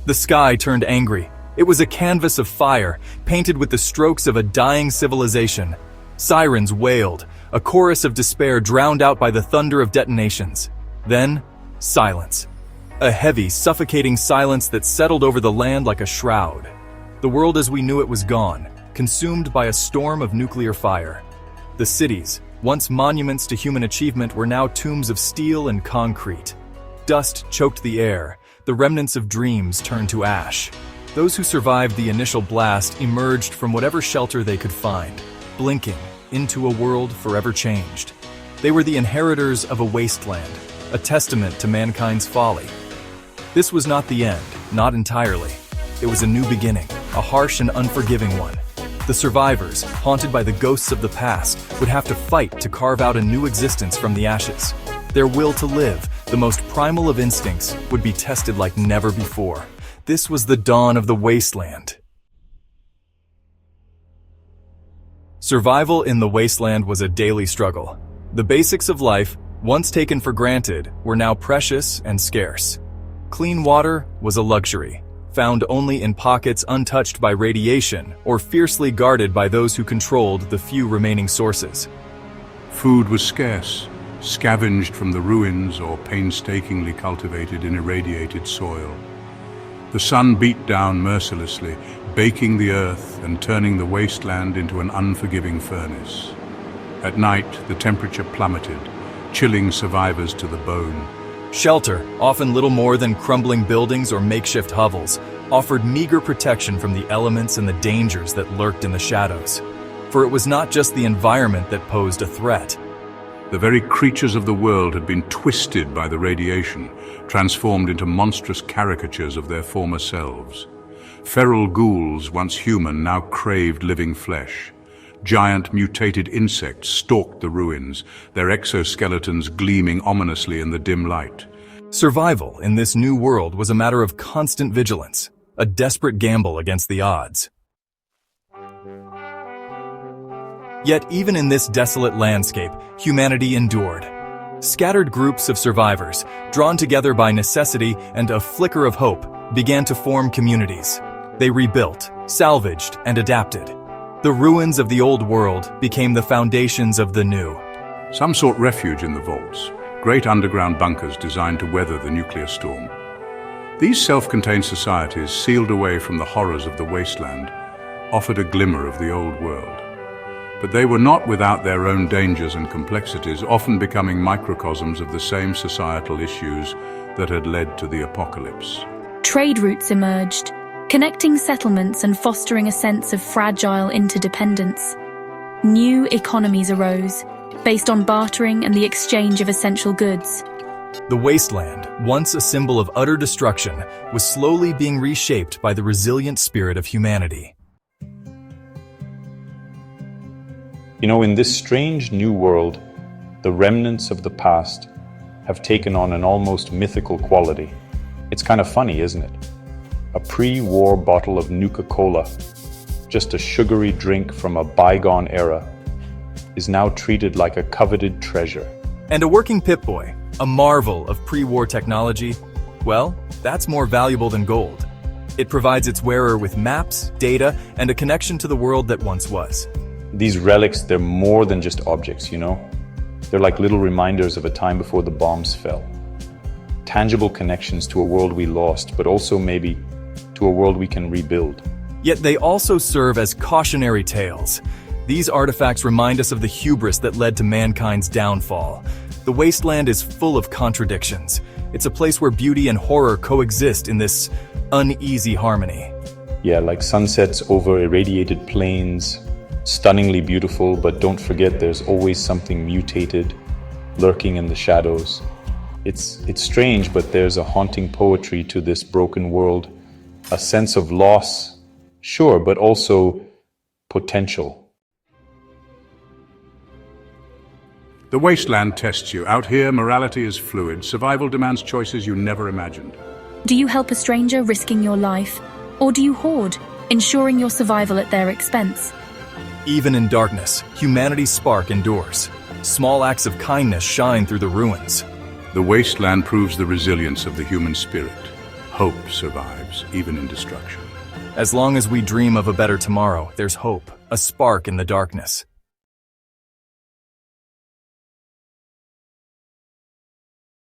The sky turned angry. It was a canvas of fire, painted with the strokes of a dying civilization. Sirens wailed, a chorus of despair drowned out by the thunder of detonations. Then, silence. A heavy, suffocating silence that settled over the land like a shroud. The world as we knew it was gone, consumed by a storm of nuclear fire. The cities, once monuments to human achievement, were now tombs of steel and concrete. Dust choked the air. The remnants of dreams turned to ash. Those who survived the initial blast emerged from whatever shelter they could find, blinking into a world forever changed. They were the inheritors of a wasteland, a testament to mankind's folly. This was not the end, not entirely. It was a new beginning, a harsh and unforgiving one. The survivors, haunted by the ghosts of the past, would have to fight to carve out a new existence from the ashes. Their will to live, the most primal of instincts, would be tested like never before. This was the dawn of the wasteland. Survival in the wasteland was a daily struggle. The basics of life, once taken for granted, were now precious and scarce. Clean water was a luxury, found only in pockets untouched by radiation or fiercely guarded by those who controlled the few remaining sources. Food was scarce, scavenged from the ruins or painstakingly cultivated in irradiated soil. The sun beat down mercilessly, baking the earth and turning the wasteland into an unforgiving furnace. At night, the temperature plummeted, chilling survivors to the bone. Shelter, often little more than crumbling buildings or makeshift hovels, offered meager protection from the elements and the dangers that lurked in the shadows. For it was not just the environment that posed a threat. The very creatures of the world had been twisted by the radiation, transformed into monstrous caricatures of their former selves. Feral ghouls, once human, now craved living flesh. Giant mutated insects stalked the ruins, their exoskeletons gleaming ominously in the dim light. Survival in this new world was a matter of constant vigilance, a desperate gamble against the odds. Yet even in this desolate landscape, humanity endured. Scattered groups of survivors, drawn together by necessity and a flicker of hope, began to form communities. They rebuilt, salvaged, and adapted. The ruins of the old world became the foundations of the new. Some sought refuge in the vaults, great underground bunkers designed to weather the nuclear storm. These self-contained societies, sealed away from the horrors of the wasteland, offered a glimmer of the old world. But they were not without their own dangers and complexities, often becoming microcosms of the same societal issues that had led to the apocalypse. Trade routes emerged, connecting settlements and fostering a sense of fragile interdependence. New economies arose, based on bartering and the exchange of essential goods. The wasteland, once a symbol of utter destruction, was slowly being reshaped by the resilient spirit of humanity. You know, in this strange new world, the remnants of the past have taken on an almost mythical quality. It's kind of funny, isn't it? A pre-war bottle of Nuka-Cola, just a sugary drink from a bygone era, is now treated like a coveted treasure. And a working Pip-Boy, a marvel of pre-war technology, well, that's more valuable than gold. It provides its wearer with maps, data, and a connection to the world that once was. These relics, they're more than just objects, you know? They're like little reminders of a time before the bombs fell. Tangible connections to a world we lost, but also maybe to a world we can rebuild. Yet they also serve as cautionary tales. These artifacts remind us of the hubris that led to mankind's downfall. The wasteland is full of contradictions. It's a place where beauty and horror coexist in this uneasy harmony. Yeah, like sunsets over irradiated plains, stunningly beautiful, but don't forget there's always something mutated, lurking in the shadows. It's strange, but there's a haunting poetry to this broken world, a sense of loss, sure, but also potential. The wasteland tests you. Out here, morality is fluid. Survival demands choices you never imagined. Do you help a stranger risking your life, or do you hoard, ensuring your survival at their expense? Even in darkness, humanity's spark endures. Small acts of kindness shine through the ruins. The wasteland proves the resilience of the human spirit. Hope survives, even in destruction. As long as we dream of a better tomorrow, there's hope, a spark in the darkness.